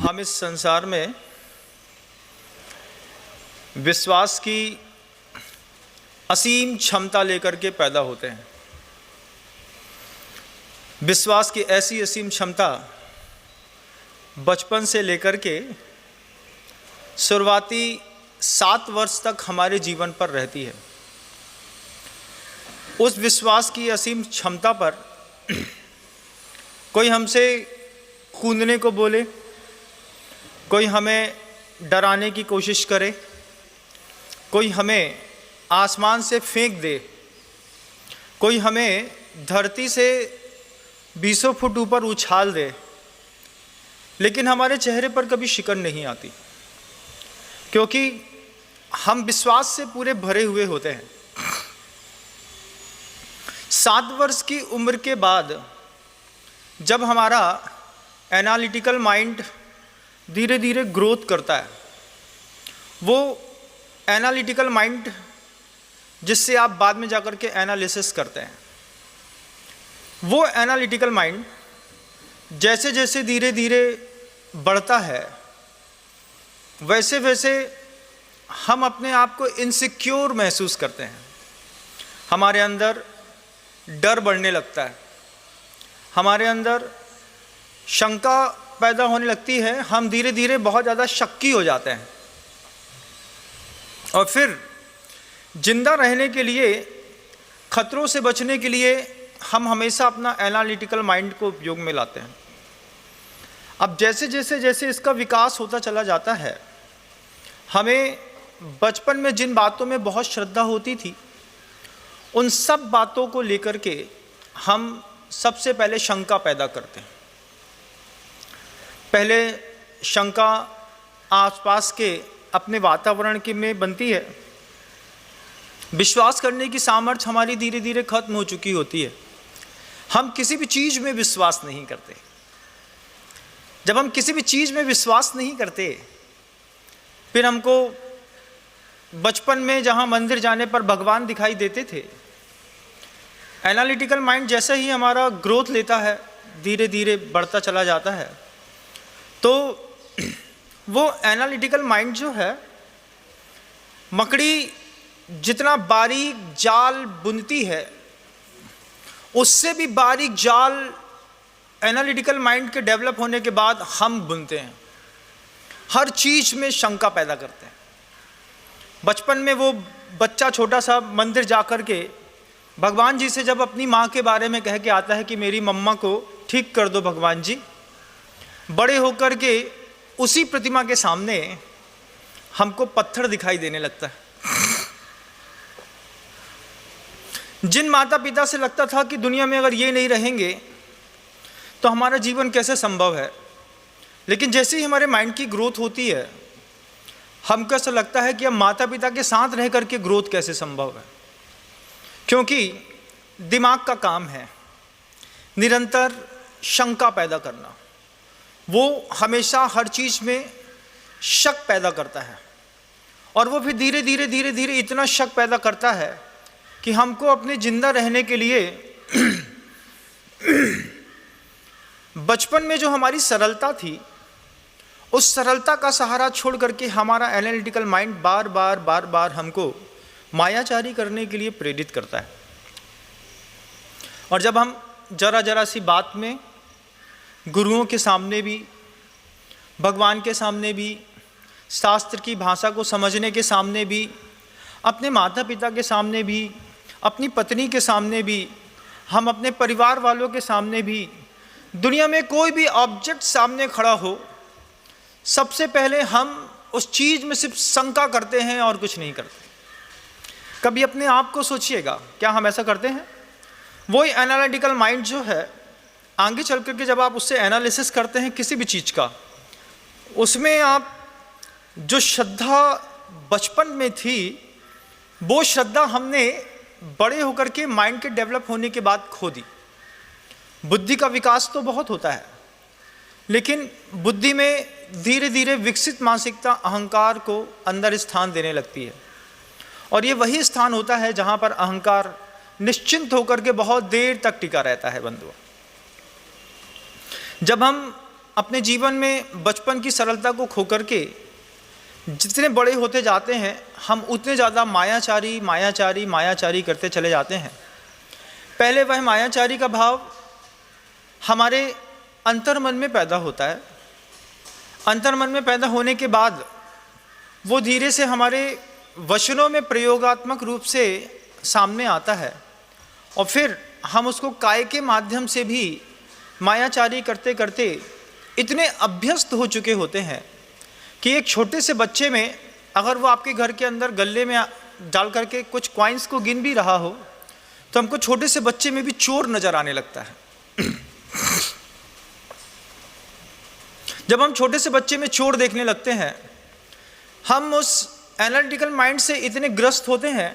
हम इस संसार में विश्वास की असीम क्षमता लेकर के पैदा होते हैं। विश्वास की ऐसी असीम क्षमता बचपन से लेकर के शुरुआती 7 वर्ष तक हमारे जीवन पर रहती है। उस विश्वास की असीम क्षमता पर कोई हमसे कूदने को बोले, कोई हमें डराने की कोशिश करे, कोई हमें आसमान से फेंक दे, कोई हमें धरती से 20 फुट ऊपर उछाल दे, लेकिन हमारे चेहरे पर कभी शिकन नहीं आती, क्योंकि हम विश्वास से पूरे भरे हुए होते हैं। 7 वर्ष की उम्र के बाद जब हमारा एनालिटिकल माइंड धीरे धीरे ग्रोथ करता है, वो एनालिटिकल माइंड जिससे आप बाद में जाकर के एनालिसिस करते हैं, वो एनालिटिकल माइंड जैसे जैसे धीरे धीरे बढ़ता है, वैसे वैसे हम अपने आप को इनसिक्योर महसूस करते हैं। हमारे अंदर डर बढ़ने लगता है, हमारे अंदर शंका पैदा होने लगती है, हम धीरे धीरे बहुत ज़्यादा शक्की हो जाते हैं। और फिर जिंदा रहने के लिए, खतरों से बचने के लिए हम हमेशा अपना एनालिटिकल माइंड को उपयोग में लाते हैं। अब जैसे जैसे जैसे इसका विकास होता चला जाता है, हमें बचपन में जिन बातों में बहुत श्रद्धा होती थी, उन सब बातों को लेकर के हम सबसे पहले शंका पैदा करते हैं। पहले शंका आसपास के अपने वातावरण के में बनती है। विश्वास करने की सामर्थ्य हमारी धीरे धीरे खत्म हो चुकी होती है। हम किसी भी चीज़ में विश्वास नहीं करते। जब हम किसी भी चीज़ में विश्वास नहीं करते, फिर हमको बचपन में जहाँ मंदिर जाने पर भगवान दिखाई देते थे, एनालिटिकल माइंड जैसे ही हमारा ग्रोथ लेता है, धीरे धीरे बढ़ता चला जाता है, तो वो एनालिटिकल माइंड जो है, मकड़ी जितना बारीक जाल बुनती है, उससे भी बारीक जाल एनालिटिकल माइंड के डेवलप होने के बाद हम बुनते हैं। हर चीज़ में शंका पैदा करते हैं। बचपन में वो बच्चा छोटा सा मंदिर जाकर के भगवान जी से जब अपनी माँ के बारे में कह के आता है कि मेरी मम्मा को ठीक कर दो भगवान जी, बड़े होकर के उसी प्रतिमा के सामने हमको पत्थर दिखाई देने लगता है। जिन माता पिता से लगता था कि दुनिया में अगर ये नहीं रहेंगे तो हमारा जीवन कैसे संभव है, लेकिन जैसे ही हमारे माइंड की ग्रोथ होती है, हमको ऐसा लगता है कि अब माता पिता के साथ रह करके ग्रोथ कैसे संभव है, क्योंकि दिमाग का काम है निरंतर शंका पैदा करना। वो हमेशा हर चीज़ में शक पैदा करता है, और वो फिर धीरे धीरे धीरे धीरे इतना शक पैदा करता है कि हमको अपने जिंदा रहने के लिए बचपन में जो हमारी सरलता थी, उस सरलता का सहारा छोड़ करके हमारा एनालिटिकल माइंड बार बार बार बार हमको मायाचारी करने के लिए प्रेरित करता है। और जब हम जरा जरा सी बात में गुरुओं के सामने भी, भगवान के सामने भी, शास्त्र की भाषा को समझने के सामने भी, अपने माता पिता के सामने भी, अपनी पत्नी के सामने भी, हम अपने परिवार वालों के सामने भी, दुनिया में कोई भी ऑब्जेक्ट सामने खड़ा हो, सबसे पहले हम उस चीज़ में सिर्फ शंका करते हैं और कुछ नहीं करते। कभी अपने आप को सोचिएगा, क्या हम ऐसा करते हैं? वही एनालिटिकल माइंड जो है, आगे चल करके जब आप उससे एनालिसिस करते हैं किसी भी चीज़ का, उसमें आप जो श्रद्धा बचपन में थी, वो श्रद्धा हमने बड़े होकर के माइंड के डेवलप होने के बाद खो दी। बुद्धि का विकास तो बहुत होता है, लेकिन बुद्धि में धीरे धीरे विकसित मानसिकता अहंकार को अंदर स्थान देने लगती है, और ये वही स्थान होता है जहाँ पर अहंकार निश्चिंत होकर के बहुत देर तक टिका रहता है। बंधुओं, जब हम अपने जीवन में बचपन की सरलता को खो करके जितने बड़े होते जाते हैं, हम उतने ज़्यादा मायाचारी मायाचारी मायाचारी करते चले जाते हैं। पहले वह मायाचारी का भाव हमारे अंतर्मन में पैदा होता है। अंतर्मन में पैदा होने के बाद वो धीरे से हमारे वचनों में प्रयोगात्मक रूप से सामने आता है, और फिर हम उसको काय के माध्यम से भी मायाचारी करते करते इतने अभ्यस्त हो चुके होते हैं कि एक छोटे से बच्चे में अगर वो आपके घर के अंदर गले में डाल करके कुछ कॉइन्स को गिन भी रहा हो, तो हमको छोटे से बच्चे में भी चोर नज़र आने लगता है। जब हम छोटे से बच्चे में चोर देखने लगते हैं, हम उस एनालिटिकल माइंड से इतने ग्रस्त होते हैं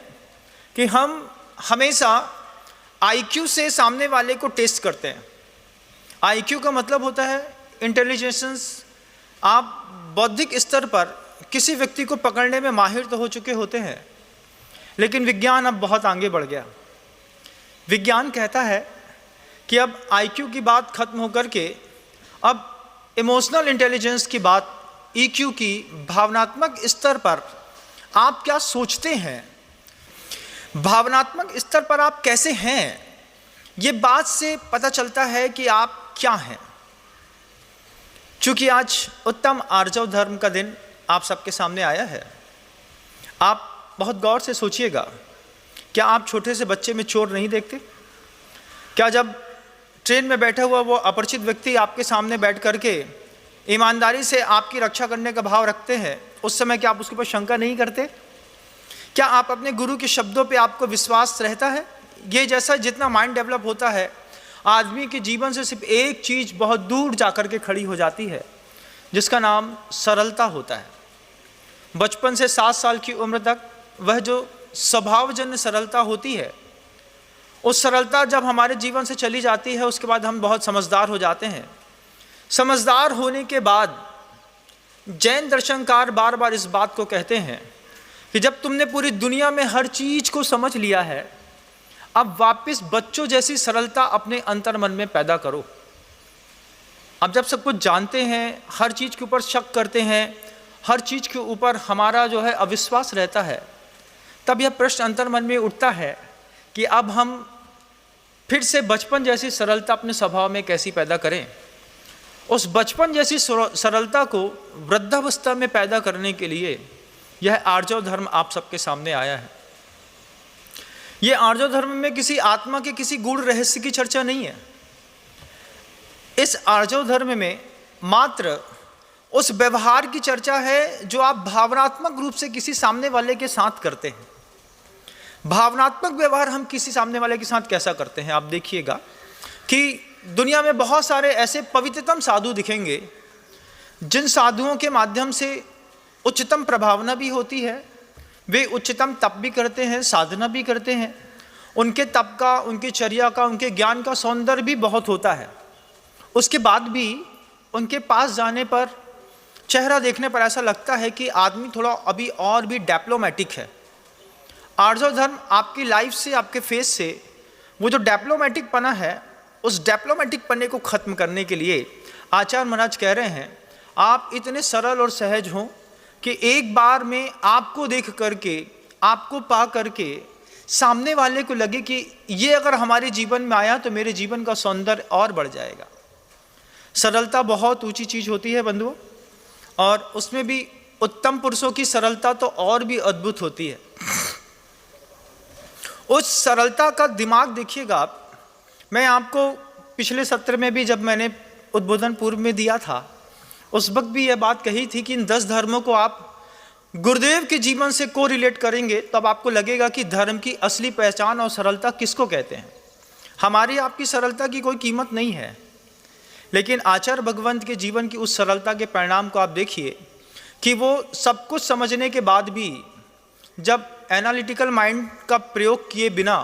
कि हम हमेशा आईक्यू से सामने वाले को टेस्ट करते हैं। आईक्यू का मतलब होता है इंटेलिजेंस। आप बौद्धिक स्तर पर किसी व्यक्ति को पकड़ने में माहिर तो हो चुके होते हैं, लेकिन विज्ञान अब बहुत आगे बढ़ गया। विज्ञान कहता है कि अब आईक्यू की बात खत्म होकर के अब इमोशनल इंटेलिजेंस की बात, ईक्यू की, भावनात्मक स्तर पर आप क्या सोचते हैं, भावनात्मक स्तर पर आप कैसे हैं, ये बात से पता चलता है कि आप क्या हैं। चूंकि आज उत्तम आर्जव धर्म का दिन आप सबके सामने आया है, आप बहुत गौर से सोचिएगा, क्या आप छोटे से बच्चे में चोर नहीं देखते? क्या जब ट्रेन में बैठा हुआ वो अपरिचित व्यक्ति आपके सामने बैठ करके ईमानदारी से आपकी रक्षा करने का भाव रखते हैं, उस समय क्या आप उसके ऊपर शंका नहीं करते? क्या आप अपने गुरु के शब्दों पे आपको विश्वास रहता है? ये जैसा जितना माइंड डेवलप होता है, आदमी के जीवन से सिर्फ एक चीज़ बहुत दूर जा कर के खड़ी हो जाती है, जिसका नाम सरलता होता है। बचपन से 7 साल की उम्र तक वह जो स्वभावजन्य सरलता होती है, उस सरलता जब हमारे जीवन से चली जाती है, उसके बाद हम बहुत समझदार हो जाते हैं। समझदार होने के बाद जैन दर्शनकार बार बार इस बात को कहते हैं कि जब तुमने पूरी दुनिया में हर चीज़ को समझ लिया है, अब वापस बच्चों जैसी सरलता अपने अंतर्मन में पैदा करो। अब जब सब कुछ जानते हैं, हर चीज़ के ऊपर शक करते हैं, हर चीज़ के ऊपर हमारा जो है अविश्वास रहता है, तब यह प्रश्न अंतर्मन में उठता है कि अब हम फिर से बचपन जैसी सरलता अपने स्वभाव में कैसी पैदा करें। उस बचपन जैसी सरलता को वृद्धावस्था में पैदा करने के लिए यह आर्जव धर्म आप सबके सामने आया है। यह आर्जव धर्म में किसी आत्मा के किसी गूढ़ रहस्य की चर्चा नहीं है। इस आर्जव धर्म में मात्र उस व्यवहार की चर्चा है जो आप भावनात्मक रूप से किसी सामने वाले के साथ करते हैं। भावनात्मक व्यवहार हम किसी सामने वाले के साथ कैसा करते हैं? आप देखिएगा कि दुनिया में बहुत सारे ऐसे पवित्रतम साधु दिखेंगे जिन साधुओं के माध्यम से उच्चतम प्रभावना भी होती है, वे उच्चतम तप भी करते हैं, साधना भी करते हैं। उनके तप का, उनकी चर्या का, उनके ज्ञान का सौंदर्य भी बहुत होता है। उसके बाद भी उनके पास जाने पर, चेहरा देखने पर ऐसा लगता है कि आदमी थोड़ा अभी और भी डिप्लोमेटिक है। आर्जव धर्म आपकी लाइफ से, आपके फेस से वो जो डिप्लोमेटिक पना है, उस डिप्लोमेटिक पन्ने को ख़त्म करने के लिए आचार्य महाराज कह रहे हैं, आप इतने सरल और सहज हों कि एक बार में आपको देख करके, आपको पा करके सामने वाले को लगे कि ये अगर हमारे जीवन में आया तो मेरे जीवन का सौंदर्य और बढ़ जाएगा। सरलता बहुत ऊंची चीज़ होती है बंधुओं, और उसमें भी उत्तम पुरुषों की सरलता तो और भी अद्भुत होती है। उस सरलता का दिमाग देखिएगा आप। मैं आपको पिछले सत्र में भी जब मैंने उद्बोधन पूर्व में दिया था, उस वक्त भी यह बात कही थी कि इन 10 धर्मों को आप गुरुदेव के जीवन से को रिलेट करेंगे तब आपको लगेगा कि धर्म की असली पहचान और सरलता किसको कहते हैं। हमारी आपकी सरलता की कोई कीमत नहीं है, लेकिन आचार्य भगवंत के जीवन की उस सरलता के परिणाम को आप देखिए कि वो सब कुछ समझने के बाद भी जब एनालिटिकल माइंड का प्रयोग किए बिना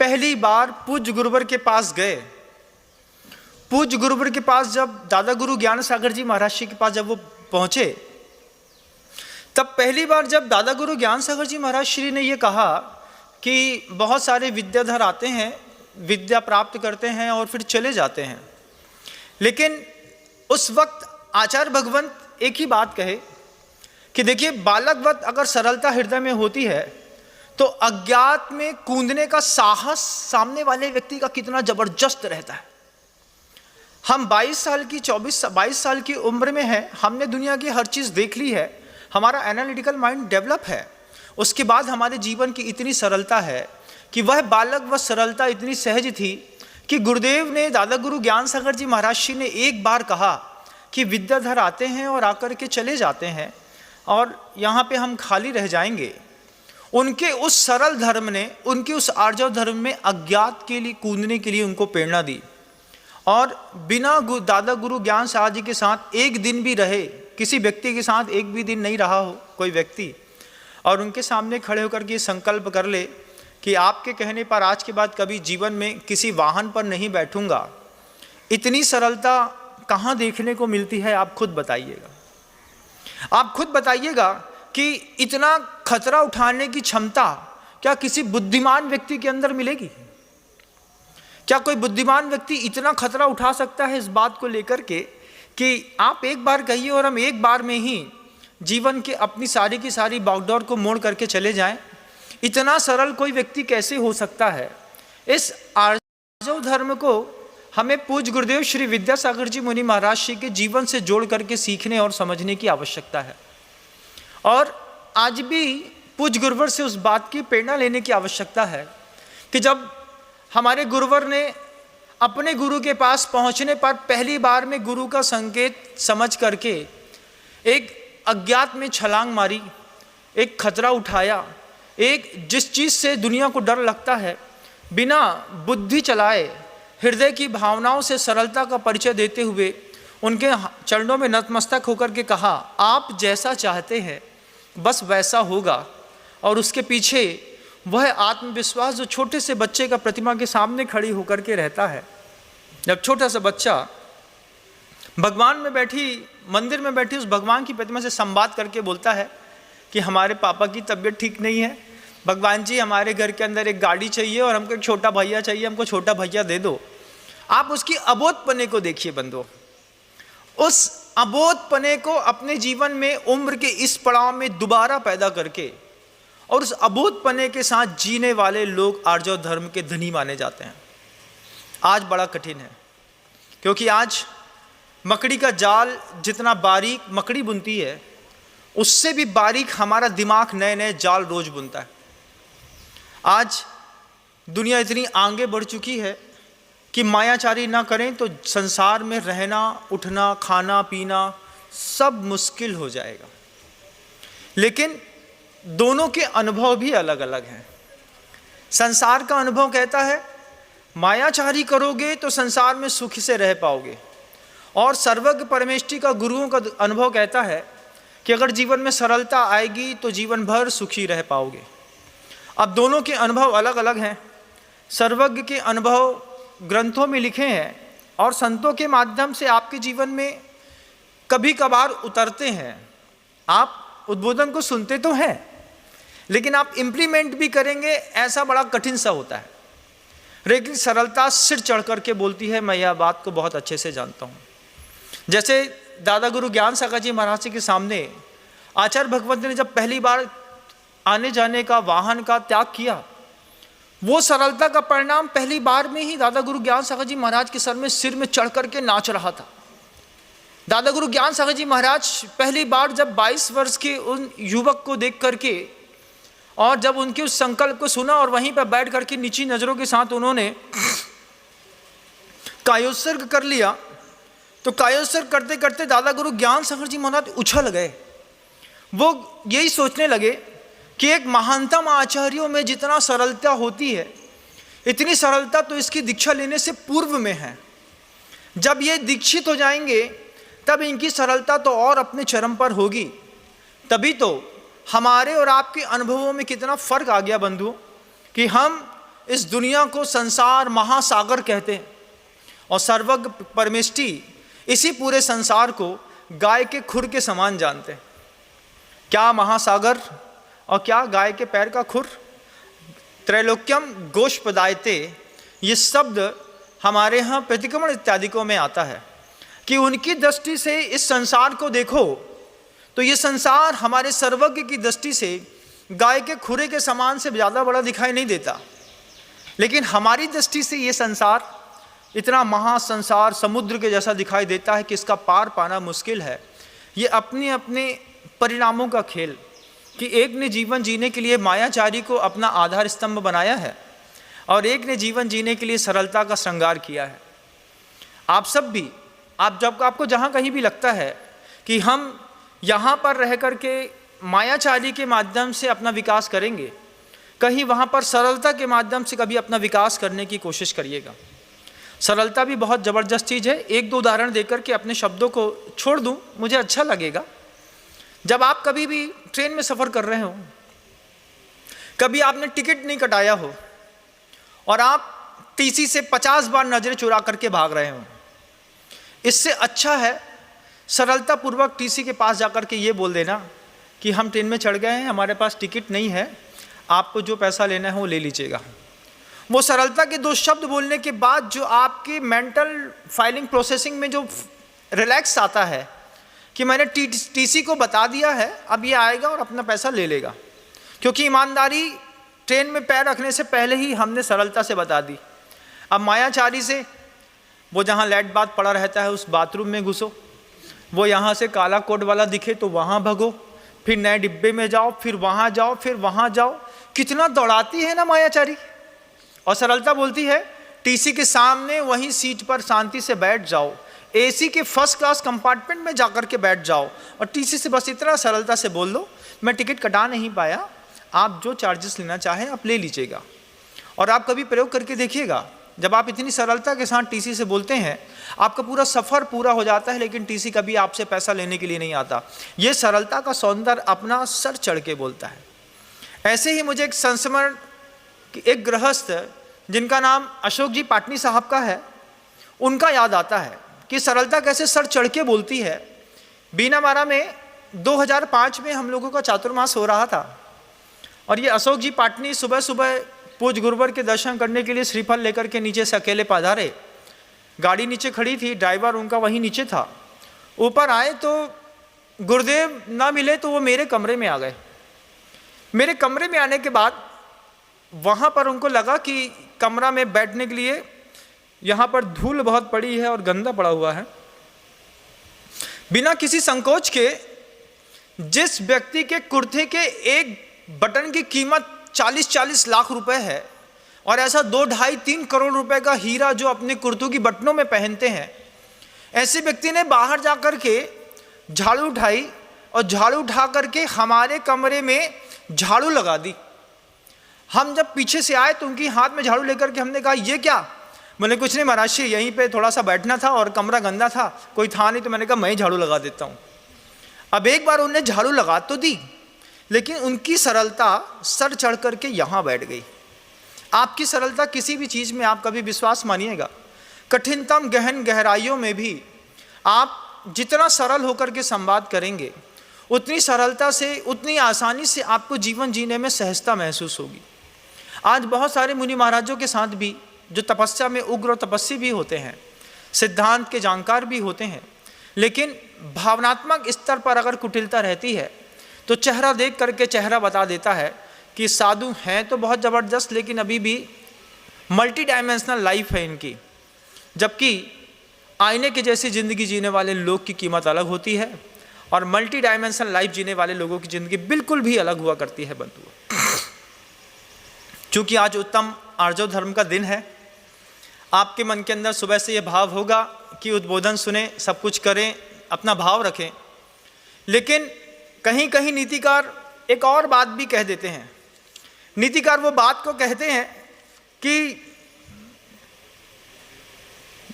पहली बार पूज्य गुरुवर के पास गए, पूज्य गुरुवर के पास जब दादा गुरु ज्ञान सागर जी महाराज जी के पास जब वो पहुँचे, तब पहली बार जब दादा गुरु ज्ञान सागर जी महाराज श्री ने ये कहा कि बहुत सारे विद्याधर आते हैं, विद्या प्राप्त करते हैं और फिर चले जाते हैं, लेकिन उस वक्त आचार्य भगवंत एक ही बात कहे कि देखिए, बालकवत अगर सरलता हृदय में होती है तो अज्ञात में कूदने का साहस सामने वाले व्यक्ति का कितना जबरदस्त रहता है। हम 22 साल की 22 साल की उम्र में हैं, हमने दुनिया की हर चीज़ देख ली है, हमारा एनालिटिकल माइंड डेवलप है, उसके बाद हमारे जीवन की इतनी सरलता है कि वह बालक व सरलता इतनी सहज थी कि गुरुदेव ने, दादा गुरु ज्ञान सागर जी महाराज जी ने एक बार कहा कि विद्याधर आते हैं और आकर के चले जाते हैं और यहाँ पे हम खाली रह जाएंगे। उनके उस सरल धर्म ने, उनके उस आर्जव धर्म में अज्ञात के लिए कूदने के लिए उनको प्रेरणा दी। और बिना दादा गुरु ज्ञान सागर जी के साथ एक दिन भी रहे, किसी व्यक्ति के साथ एक भी दिन नहीं रहा हो कोई व्यक्ति, और उनके सामने खड़े होकर के संकल्प कर ले कि आपके कहने पर आज के बाद कभी जीवन में किसी वाहन पर नहीं बैठूंगा, इतनी सरलता कहाँ देखने को मिलती है? आप खुद बताइएगा। आप खुद बताइएगा कि इतना खतरा उठाने की क्षमता क्या किसी बुद्धिमान व्यक्ति के अंदर मिलेगी? क्या कोई बुद्धिमान व्यक्ति इतना खतरा उठा सकता है इस बात को लेकर के कि आप एक बार कहिए और हम एक बार में ही जीवन के अपनी सारी की सारी बागडोर को मोड़ करके चले जाएं? इतना सरल कोई व्यक्ति कैसे हो सकता है? इस आर्जव धर्म को हमें पूज्य गुरुदेव श्री विद्यासागर जी मुनि महाराज जी के जीवन से जोड़ करके सीखने और समझने की आवश्यकता है। और आज भी पूज्य गुरुवर से उस बात की प्रेरणा लेने की आवश्यकता है कि जब हमारे गुरुवर ने अपने गुरु के पास पहुंचने पर पहली बार में गुरु का संकेत समझ करके एक अज्ञात में छलांग मारी, एक खतरा उठाया, एक जिस चीज़ से दुनिया को डर लगता है, बिना बुद्धि चलाए हृदय की भावनाओं से सरलता का परिचय देते हुए उनके चरणों में नतमस्तक होकर के कहा, आप जैसा चाहते हैं बस वैसा होगा। और उसके पीछे वह आत्मविश्वास जो छोटे से बच्चे का प्रतिमा के सामने खड़ी होकर के रहता है। जब छोटा सा बच्चा भगवान में बैठी, मंदिर में बैठी उस भगवान की प्रतिमा से संवाद करके बोलता है कि हमारे पापा की तबीयत ठीक नहीं है, भगवान जी हमारे घर के अंदर एक गाड़ी चाहिए और हमको एक छोटा भैया चाहिए, हमको छोटा भैया दे दो। आप उसकी अबोधपने को देखिए बंधुओं, उस अबोधपने को अपने जीवन में उम्र के इस पड़ाव में दोबारा पैदा करके और उस अबोधपने के साथ जीने वाले लोग आर्जव धर्म के धनी माने जाते हैं। आज बड़ा कठिन है, क्योंकि आज मकड़ी का जाल जितना बारीक मकड़ी बुनती है, उससे भी बारीक हमारा दिमाग नए नए जाल रोज बुनता है। आज दुनिया इतनी आगे बढ़ चुकी है कि मायाचारी ना करें तो संसार में रहना, उठना, खाना पीना सब मुश्किल हो जाएगा। लेकिन दोनों के अनुभव भी अलग अलग हैं। संसार का अनुभव कहता है मायाचारी करोगे तो संसार में सुख से रह पाओगे, और सर्वज्ञ परमेष्टि का गुरुओं का अनुभव कहता है कि अगर जीवन में सरलता आएगी तो जीवन भर सुखी रह पाओगे। अब दोनों के अनुभव अलग अलग हैं। सर्वज्ञ के अनुभव ग्रंथों में लिखे हैं और संतों के माध्यम से आपके जीवन में कभी कभार उतरते हैं। आप उद्बोधन को सुनते तो हैं, लेकिन आप इम्प्लीमेंट भी करेंगे ऐसा बड़ा कठिन सा होता है। लेकिन सरलता सिर चढ़ करके बोलती है, मैं यह बात को बहुत अच्छे से जानता हूँ। जैसे दादा गुरु ज्ञान सागर जी महाराज जी के सामने आचार्य भगवंत ने जब पहली बार आने जाने का वाहन का त्याग किया, वो सरलता का परिणाम पहली बार में ही दादा गुरु ज्ञान सागर जी महाराज के सिर में चढ़ करके नाच रहा था। दादा गुरु ज्ञान सागर जी महाराज पहली बार जब 22 वर्ष के उन युवक को देख करके और जब उनके उस संकल्प को सुना और वहीं पर बैठ करके नीची नजरों के साथ उन्होंने कायोत्सर्ग कर लिया, तो कायोत्सर्ग करते करते दादा गुरु ज्ञान सागर जी महाराज उछल गए। वो यही सोचने लगे कि एक महानतम आचार्यों में जितना सरलता होती है, इतनी सरलता तो इसकी दीक्षा लेने से पूर्व में है। जब ये दीक्षित हो जाएंगे तब इनकी सरलता तो और अपने चरम पर होगी। तभी तो हमारे और आपके अनुभवों में कितना फर्क आ गया बंधुओं, कि हम इस दुनिया को संसार महासागर कहते हैं और सर्वज्ञ परमेष्टि इसी पूरे संसार को गाय के खुर के समान जानते हैं। क्या महासागर और क्या गाय के पैर का खुर। त्रैलोक्यम गोष्पदायते, ये शब्द हमारे यहाँ प्रतिक्रमण इत्यादिकों में आता है। कि उनकी दृष्टि से इस संसार को देखो तो ये संसार हमारे सर्वज्ञ की दृष्टि से गाय के खुरे के समान से ज़्यादा बड़ा दिखाई नहीं देता, लेकिन हमारी दृष्टि से ये संसार इतना महासंसार समुद्र के जैसा दिखाई देता है कि इसका पार पाना मुश्किल है। ये अपने अपने परिणामों का खेल कि एक ने जीवन जीने के लिए मायाचारी को अपना आधार स्तंभ बनाया है और एक ने जीवन जीने के लिए सरलता का श्रृंगार किया है। आप सब भी, आपको जहाँ कहीं भी लगता है कि हम यहाँ पर रह कर के मायाचारी के माध्यम से अपना विकास करेंगे, कहीं वहाँ पर सरलता के माध्यम से कभी अपना विकास करने की कोशिश करिएगा। सरलता भी बहुत ज़बरदस्त चीज़ है। एक दो उदाहरण देकर के अपने शब्दों को छोड़ दूँ, मुझे अच्छा लगेगा। जब आप कभी भी ट्रेन में सफ़र कर रहे हो, कभी आपने टिकट नहीं कटाया हो और आप टीसी से 50 बार नज़रें चुरा करके भाग रहे हो, इससे अच्छा है सरलता पूर्वक टीसी के पास जाकर के ये बोल देना कि हम ट्रेन में चढ़ गए हैं, हमारे पास टिकट नहीं है, आपको जो पैसा लेना है वो ले लीजिएगा। वो सरलता के दो शब्द बोलने के बाद जो आपकी मेंटल फाइलिंग प्रोसेसिंग में जो रिलैक्स आता है कि मैंने टीसी को बता दिया है, अब ये आएगा और अपना पैसा ले लेगा, क्योंकि ईमानदारी ट्रेन में पैर रखने से पहले ही हमने सरलता से बता दी। अब मायाचारी से वो जहाँ लैट बात पड़ा रहता है उस बाथरूम में घुसो, वो यहाँ से काला कोट वाला दिखे तो वहाँ भगो, फिर नए डिब्बे में जाओ, फिर वहाँ जाओ, फिर वहाँ जाओ। कितना दौड़ाती है ना मायाचारी। और सरलता बोलती है टीसी के सामने वहीं सीट पर शांति से बैठ जाओ, एसी के फर्स्ट क्लास कंपार्टमेंट में जाकर के बैठ जाओ और टीसी से बस इतना सरलता से बोल दो मैं टिकट कटा नहीं पाया, आप जो चार्जेस लेना चाहें आप ले लीजिएगा। और आप कभी प्रयोग करके देखिएगा, जब आप इतनी सरलता के साथ टीसी से बोलते हैं आपका पूरा सफ़र पूरा हो जाता है, लेकिन टीसी कभी आपसे पैसा लेने के लिए नहीं आता। ये सरलता का सौंदर्य अपना सर चढ़ के बोलता है। ऐसे ही मुझे एक संस्मरण, एक गृहस्थ जिनका नाम अशोक जी पाटनी साहब का है, उनका याद आता है कि सरलता कैसे सर चढ़ के बोलती है। बीनामारा में 2005 में हम लोगों का चातुर्मास हो रहा था और ये अशोक जी पाटनी सुबह सुबह पूज गुरुवर के दर्शन करने के लिए श्रीफल लेकर के नीचे से अकेले पधारे। गाड़ी नीचे खड़ी थी, ड्राइवर उनका वहीं नीचे था। ऊपर आए तो गुरुदेव ना मिले तो वो मेरे कमरे में आ गए। मेरे कमरे में आने के बाद वहाँ पर उनको लगा कि कमरा में बैठने के लिए यहाँ पर धूल बहुत पड़ी है और गंदा पड़ा हुआ है। बिना किसी संकोच के जिस व्यक्ति के कुर्ते के एक बटन की कीमत 40-40 लाख रुपए है और ऐसा 2-2.5-3 करोड़ रुपए का हीरा जो अपने कुर्तों की बटनों में पहनते हैं, ऐसे व्यक्ति ने बाहर जाकर के झाड़ू उठाई और झाड़ू उठा करके हमारे कमरे में झाड़ू लगा दी। हम जब पीछे से आए तो उनकी हाथ में झाड़ू लेकर के हमने कहा ये क्या? मैंने कुछ नहीं महाराज जी, यहीं पे थोड़ा सा बैठना था और कमरा गंदा था, कोई था नहीं, तो मैंने कहा मैं ही झाड़ू लगा देता हूँ। अब एक बार उन्होंने झाड़ू लगा तो दी, लेकिन उनकी सरलता सर चढ़ करके यहाँ बैठ गई। आपकी सरलता किसी भी चीज़ में आप कभी विश्वास मानिएगा, कठिनतम गहन गहराइयों में भी आप जितना सरल होकर के संवाद करेंगे उतनी सरलता से, उतनी आसानी से आपको जीवन जीने में सहजता महसूस होगी। आज बहुत सारे मुनि महाराजों के साथ भी जो तपस्या में उग्र और तपस्वी भी होते हैं, सिद्धांत के जानकार भी होते हैं, लेकिन भावनात्मक स्तर पर अगर कुटिलता रहती है तो चेहरा देख करके चेहरा बता देता है कि साधु हैं तो बहुत ज़बरदस्त, लेकिन अभी भी मल्टी डायमेंशनल लाइफ है इनकी। जबकि आईने के जैसी ज़िंदगी जीने वाले लोग की कीमत अलग होती है और मल्टी डायमेंशनल लाइफ जीने वाले लोगों की ज़िंदगी बिल्कुल भी अलग हुआ करती है बंधुओं। चूँकि आज उत्तम आर्जव धर्म का दिन है, आपके मन के अंदर सुबह से ये भाव होगा कि उद्बोधन सुने, सब कुछ करें, अपना भाव रखें, लेकिन कहीं कहीं नीतिकार एक और बात भी कह देते हैं। नीतिकार वो बात को कहते हैं कि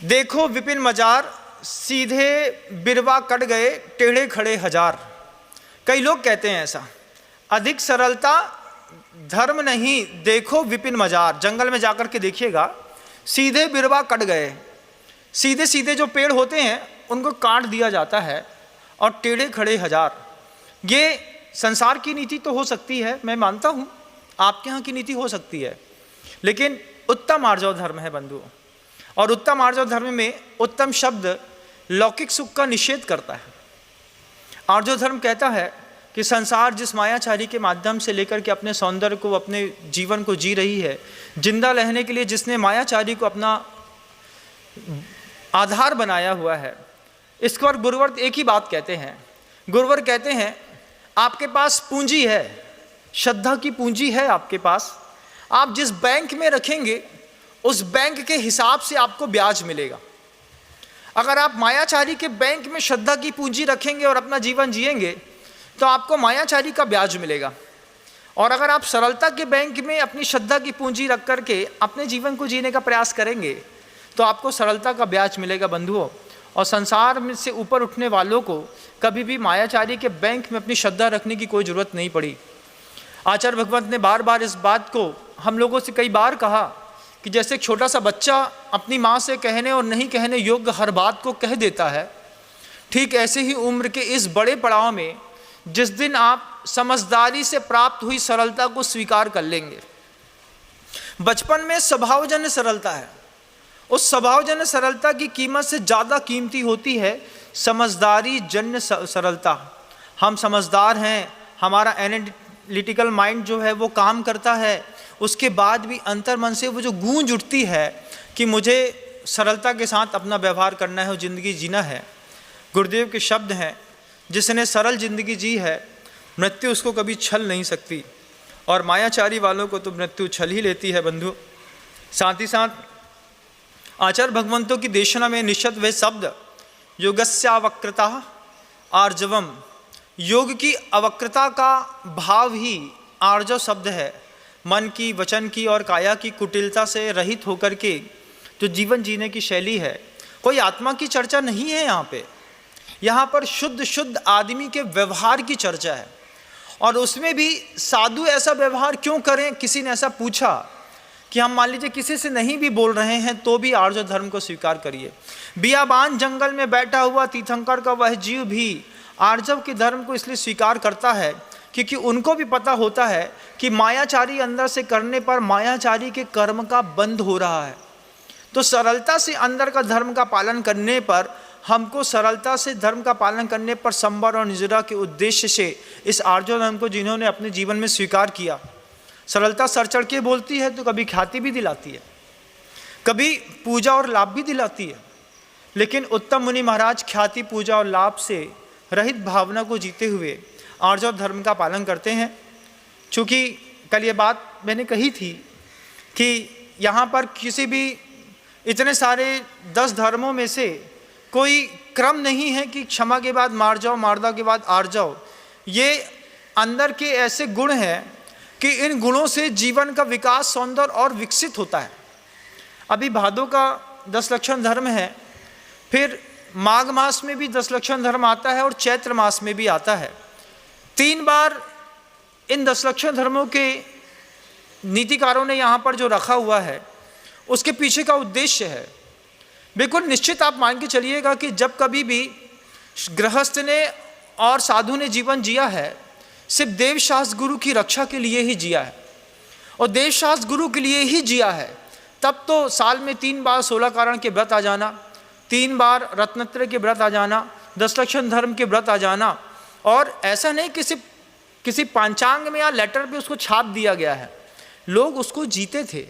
देखो विपिन मजार, सीधे बिरवा कट गए, टेढ़े खड़े हजार। कई लोग कहते हैं ऐसा, अधिक सरलता धर्म नहीं, देखो विपिन मजार। जंगल में जाकर के देखिएगा, सीधे बिरवा कट गए, सीधे सीधे जो पेड़ होते हैं उनको काट दिया जाता है, और टेढ़े खड़े हजार। ये संसार की नीति तो हो सकती है, मैं मानता हूँ आपके यहाँ की नीति हो सकती है, लेकिन उत्तम आर्जव धर्म है बंधुओं। और उत्तम आर्जव धर्म में उत्तम शब्द लौकिक सुख का निषेध करता है। आर्जव धर्म कहता है कि संसार जिस मायाचारी के माध्यम से लेकर के अपने सौंदर्य को, अपने जीवन को जी रही है, जिंदा रहने के लिए जिसने मायाचारी को अपना आधार बनाया हुआ है, इस पर गुरुवर एक ही बात कहते हैं। गुरुवर कहते हैं आपके पास पूंजी है, श्रद्धा की पूंजी है आपके पास, आप जिस बैंक में रखेंगे उस बैंक के हिसाब से आपको ब्याज मिलेगा। अगर आप मायाचारी के बैंक में श्रद्धा की पूंजी रखेंगे और अपना जीवन जिएंगे तो आपको मायाचारी का ब्याज मिलेगा, और अगर आप सरलता के बैंक में अपनी श्रद्धा की पूंजी रख करके अपने जीवन को जीने का प्रयास करेंगे तो आपको सरलता का ब्याज मिलेगा बंधुओं। और संसार में से ऊपर उठने वालों को कभी भी मायाचारी के बैंक में अपनी श्रद्धा रखने की कोई ज़रूरत नहीं पड़ी। आचार्य भगवंत ने बार बार इस बात को हम लोगों से कई बार कहा कि जैसे एक छोटा सा बच्चा अपनी माँ से कहने और नहीं कहने योग्य हर बात को कह देता है, ठीक ऐसे ही उम्र के इस बड़े पड़ाव में जिस दिन आप समझदारी से प्राप्त हुई सरलता को स्वीकार कर लेंगे। बचपन में स्वभावजन्य सरलता है, उस स्वभावजन्य सरलता की कीमत से ज़्यादा कीमती होती है समझदारी जन्य सरलता। हम समझदार हैं, हमारा एनालिटिकल माइंड जो है वो काम करता है, उसके बाद भी अंतर्मन से वो जो गूंज उठती है कि मुझे सरलता के साथ अपना व्यवहार करना है और ज़िंदगी जीना है। गुरुदेव के शब्द हैं, जिसने सरल जिंदगी जी है मृत्यु उसको कभी छल नहीं सकती, और मायाचारी वालों को तो मृत्यु छल ही लेती है बंधु। साथ ही साथ आचार्य भगवंतों की देशना में निश्चित वे शब्द योगस्यावक्रता आर्जवम, योग की अवक्रता का भाव ही आर्जव शब्द है। मन की, वचन की और काया की कुटिलता से रहित होकर के जो जीवन जीने की शैली है, कोई आत्मा की चर्चा नहीं है यहाँ पे। यहाँ पर शुद्ध आदमी के व्यवहार की चर्चा है, और उसमें भी साधु ऐसा व्यवहार क्यों करें। किसी ने ऐसा पूछा कि हम मान लीजिए किसी से नहीं भी बोल रहे हैं तो भी आर्जव धर्म को स्वीकार करिए। बियाबान जंगल में बैठा हुआ तीर्थंकर का वह जीव भी आर्जव के धर्म को इसलिए स्वीकार करता है क्योंकि उनको भी पता होता है कि मायाचारी अंदर से करने पर मायाचारी के कर्म का बंध हो रहा है। तो सरलता से अंदर का धर्म का पालन करने पर, हमको सरलता से धर्म का पालन करने पर संवर और निजरा के उद्देश्य से इस आर्जव धर्म को जिन्होंने अपने जीवन में स्वीकार किया, सरलता सर चढ़ के बोलती है तो कभी ख्याति भी दिलाती है, कभी पूजा और लाभ भी दिलाती है। लेकिन उत्तम मुनि महाराज ख्याति, पूजा और लाभ से रहित भावना को जीते हुए आर्जव धर्म का पालन करते हैं। चूँकि कल ये बात मैंने कही थी कि यहाँ पर किसी भी इतने सारे 10 धर्मों में से कोई क्रम नहीं है कि क्षमा के बाद मार जाओ, मारदा के बाद आर जाओ। ये अंदर के ऐसे गुण हैं कि इन गुणों से जीवन का विकास, सौंदर्य और विकसित होता है। अभी भादों का 10 लक्षण धर्म है, फिर माघ मास में भी 10 लक्षण धर्म आता है और चैत्र मास में भी आता है। 3 बार इन 10 लक्षण धर्मों के नीतिकारों ने यहाँ पर जो रखा हुआ है उसके पीछे का उद्देश्य है। बिल्कुल निश्चित आप मान के चलिएगा कि जब कभी भी गृहस्थ ने और साधु ने जीवन जिया है, सिर्फ देवशास्त्र गुरु की रक्षा के लिए ही जिया है, और देवशास्त्र गुरु के लिए ही जिया है। तब तो साल में 3 बार 16 कारण के व्रत आ जाना, 3 बार रत्नत्रय के व्रत आ जाना, 10 लक्षण धर्म के व्रत आ जाना, और ऐसा नहीं किसी पांचांग में या लेटर पे उसको छाप दिया गया है। लोग उसको जीते थे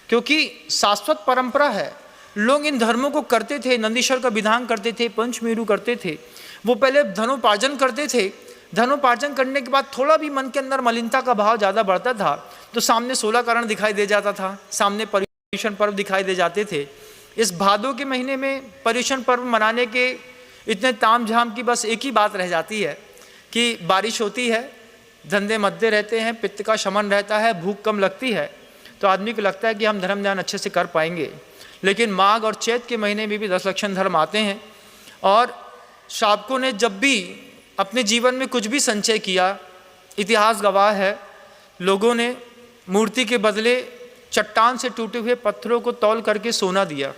क्योंकि शाश्वत परंपरा है। लोग इन धर्मों को करते थे, नंदीश्वर का विधान करते थे, पंचमेरु करते थे। वो पहले धनोपार्जन करते थे, धनोपार्जन करने के बाद थोड़ा भी मन के अंदर मलिनता का भाव ज़्यादा बढ़ता था तो सामने 16 कारण दिखाई दे जाता था, सामने पर्युषण पर्व दिखाई दे जाते थे। इस भादों के महीने में पर्युषण पर्व मनाने के इतने ताम झाम की बस एक ही बात रह जाती है कि बारिश होती है, धंधे मध्य रहते हैं, पित्त का शमन रहता है, भूख कम लगती है, तो आदमी को लगता है कि हम धर्म ध्यान अच्छे से कर पाएंगे। लेकिन माघ और चैत के महीने में भी 10 लक्षण धर्म आते हैं, और श्रावकों ने जब भी अपने जीवन में कुछ भी संचय किया, इतिहास गवाह है, लोगों ने मूर्ति के बदले चट्टान से टूटे हुए पत्थरों को तौल करके सोना दिया।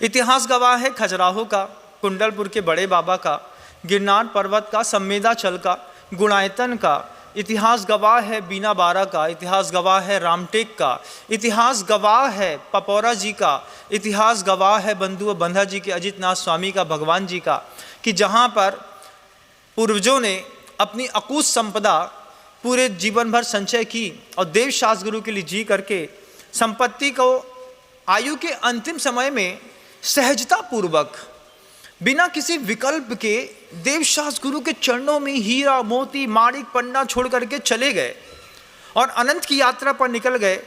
इतिहास गवाह है खजुराहो का, कुंडलपुर के बड़े बाबा का, गिरनार पर्वत का, संवेदाचल का, गुणायतन का, इतिहास गवाह है बीना बारा का, इतिहास गवाह है रामटेक का, इतिहास गवाह है पपौरा जी का, इतिहास गवाह है बंधु बंधा जी के, अजितनाथ स्वामी का, भगवान जी का, कि जहाँ पर पूर्वजों ने अपनी अकूत संपदा पूरे जीवन भर संचय की और देव शास्त्र गुरु के लिए जी करके संपत्ति को आयु के अंतिम समय में सहजता पूर्वक बिना किसी विकल्प के देव शास्त्र गुरु के चरणों में हीरा मोती माणिक पन्ना छोड़ करके चले गए और अनंत की यात्रा पर निकल गए।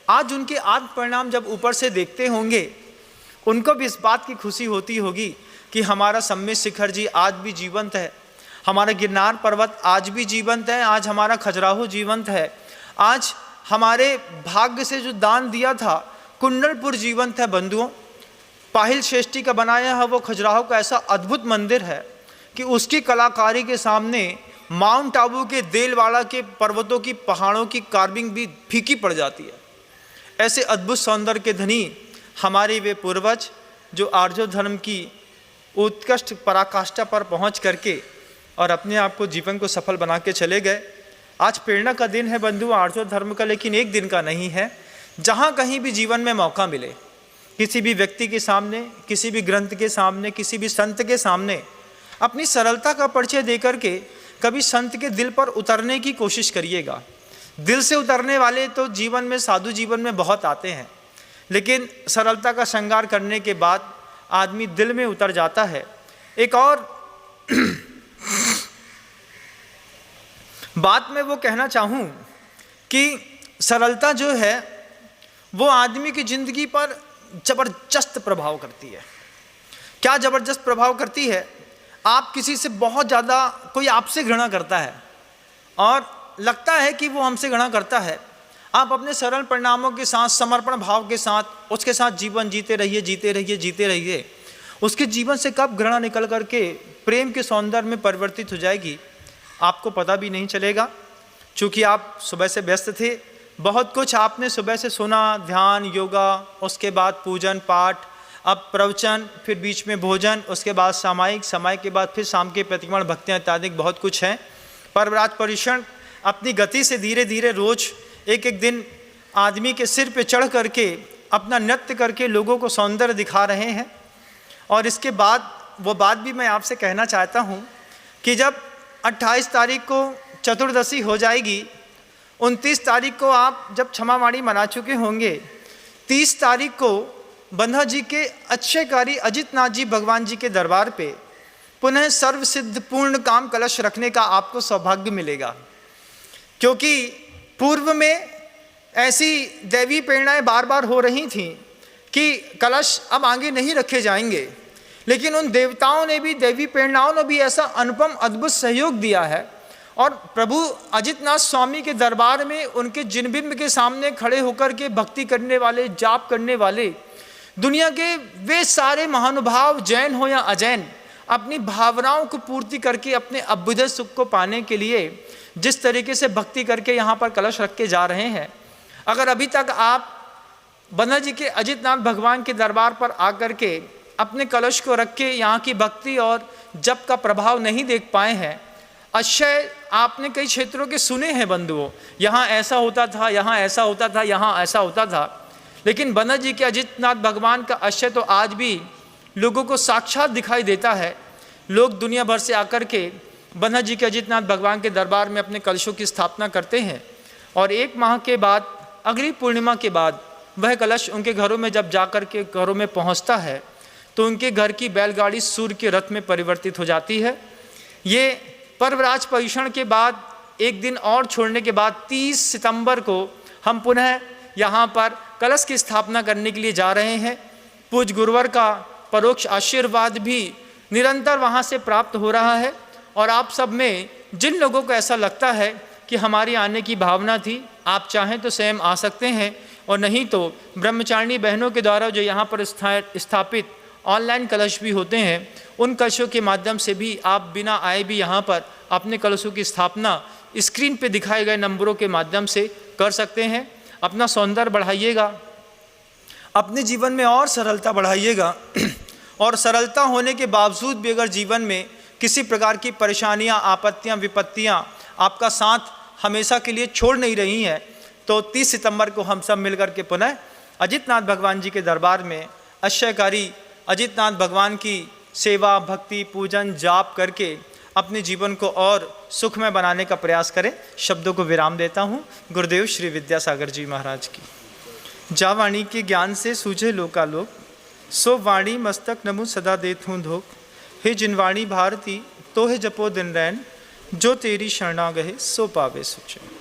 आज उनके आत्म परिणाम जब ऊपर से देखते होंगे, उनको भी इस बात की खुशी होती होगी कि हमारा सम्मित शिखर जी आज भी जीवंत है, हमारा गिरनार पर्वत आज भी जीवंत है, आज हमारा खजुराहो जीवंत है, आज हमारे भाग्य से जो दान दिया था कुंडलपुर जीवंत है। बंधुओं, पाहिल श्रेष्ठी का बनाया है वो खजुराहो का ऐसा अद्भुत मंदिर है कि उसकी कलाकारी के सामने माउंट आबू के देलवाड़ा के पर्वतों की पहाड़ों की कार्विंग भी फीकी पड़ जाती है। ऐसे अद्भुत सौंदर्य के धनी हमारे वे पूर्वज जो आर्य धर्म की उत्कृष्ट पराकाष्ठा पर पहुंच करके और अपने आप को जीवन को सफल बना के चले गए। आज प्रेरणा का दिन है बंधु आर्य धर्म का, लेकिन एक दिन का नहीं है। जहाँ कहीं भी जीवन में मौका मिले, किसी भी व्यक्ति के सामने, किसी भी ग्रंथ के सामने, किसी भी संत के सामने अपनी सरलता का परिचय दे करके कभी संत के दिल पर उतरने की कोशिश करिएगा। दिल से उतरने वाले तो जीवन में, साधु जीवन में बहुत आते हैं, लेकिन सरलता का श्रृंगार करने के बाद आदमी दिल में उतर जाता है। एक और बात मैं वो कहना चाहूँ कि सरलता जो है वो आदमी की ज़िंदगी पर ज़बरदस्त प्रभाव करती है। क्या ज़बरदस्त प्रभाव करती है? आप किसी से बहुत ज़्यादा, कोई आपसे घृणा करता है और लगता है कि वो हमसे घृणा करता है, आप अपने सरल परिणामों के साथ, समर्पण भाव के साथ उसके साथ जीवन जीते रहिए, जीते रहिए, जीते रहिए। उसके जीवन से कब घृणा निकल करके प्रेम के सौंदर्य में परिवर्तित हो जाएगी आपको पता भी नहीं चलेगा। चूँकि आप सुबह से व्यस्त थे, बहुत कुछ आपने सुबह से सुना, ध्यान, योगा, उसके बाद पूजन पाठ, अब प्रवचन, फिर बीच में भोजन, उसके बाद सामायिक, समय के बाद फिर शाम के प्रतिक्रमण, भक्तियाँ इत्यादि बहुत कुछ हैं। पर्वराज परिषण अपनी गति से धीरे धीरे रोज एक एक दिन आदमी के सिर पे चढ़ करके अपना नृत्य करके लोगों को सौंदर्य दिखा रहे हैं। और इसके बाद वो बात भी मैं आपसे कहना चाहता हूँ कि जब 28 तारीख को चतुर्दशी हो जाएगी, 29 तारीख को आप जब क्षमावाणी मना चुके होंगे, 30 तारीख को बंधा जी के अक्षयकारी अजितनाथ जी भगवान जी के दरबार पे पुनः सर्वसिद्ध पूर्ण काम कलश रखने का आपको सौभाग्य मिलेगा। क्योंकि पूर्व में ऐसी दैवी प्रेरणाएं बार बार हो रही थीं कि कलश अब आगे नहीं रखे जाएंगे, लेकिन उन देवताओं ने भी, दैवी प्रेरणाओं ने भी ऐसा अनुपम अद्भुत सहयोग दिया है और प्रभु अजितनाथ स्वामी के दरबार में उनके जिनबिंब के सामने खड़े होकर के भक्ति करने वाले, जाप करने वाले, दुनिया के वे सारे महानुभाव, जैन हो या अजैन, अपनी भावनाओं को पूर्ति करके अपने अभ्युदय सुख को पाने के लिए जिस तरीके से भक्ति करके यहाँ पर कलश रख के जा रहे हैं, अगर अभी तक आप बंधा जी के अजितनाथ भगवान के दरबार पर आकर के अपने कलश को रख के यहाँ की भक्ति और जप का प्रभाव नहीं देख पाए हैं, अक्षय आपने कई क्षेत्रों के सुने हैं बंधुओं, यहाँ ऐसा होता था, यहाँ ऐसा होता था, यहाँ ऐसा होता था, लेकिन बंधा जी के अजितनाथ भगवान का अक्षय तो आज भी लोगों को साक्षात दिखाई देता है। लोग दुनिया भर से आकर के बंधा जी के अजितनाथ भगवान के दरबार में अपने कलशों की स्थापना करते हैं और 1 माह के बाद, अगली पूर्णिमा के बाद वह कलश उनके घरों में जब जाकर के घरों में पहुंचता है तो उनके घर की बैलगाड़ी सूर्य के रथ में परिवर्तित हो जाती है। ये पर्वराज परिषण के बाद एक दिन और छोड़ने के बाद 30 सितंबर को हम पुनः यहाँ पर कलश की स्थापना करने के लिए जा रहे हैं। पूज्य गुरुवर का परोक्ष आशीर्वाद भी निरंतर वहाँ से प्राप्त हो रहा है और आप सब में जिन लोगों को ऐसा लगता है कि हमारी आने की भावना थी, आप चाहें तो स्वयं आ सकते हैं और नहीं तो ब्रह्मचारिणी बहनों के द्वारा जो यहाँ पर स्थापित ऑनलाइन कलश भी होते हैं, उन कलशों के माध्यम से भी आप बिना आए भी यहाँ पर अपने कलशों की स्थापना स्क्रीन पे दिखाए गए नंबरों के माध्यम से कर सकते हैं। अपना सौंदर्य बढ़ाइएगा, अपने जीवन में और सरलता बढ़ाइएगा और सरलता होने के बावजूद भी अगर जीवन में किसी प्रकार की परेशानियां, आपत्तियां, विपत्तियां आपका साथ हमेशा के लिए छोड़ नहीं रही हैं, तो 30 सितंबर को हम सब मिलकर के पुनः अजितनाथ भगवान जी के दरबार में अश्चर्यकारी अजितनाथ भगवान की सेवा, भक्ति, पूजन, जाप करके अपने जीवन को और सुखमय बनाने का प्रयास करें। शब्दों को विराम देता हूँ। गुरुदेव श्री विद्यासागर जी महाराज की। जा वाणी के ज्ञान से सूझे लोकालोक, सो वाणी मस्तक नमु सदा देत हूँ धोख। हे जिनवाणी भारती तो है जपो दिन रैन, जो तेरी शरणा गहे सो पावे सुचैन।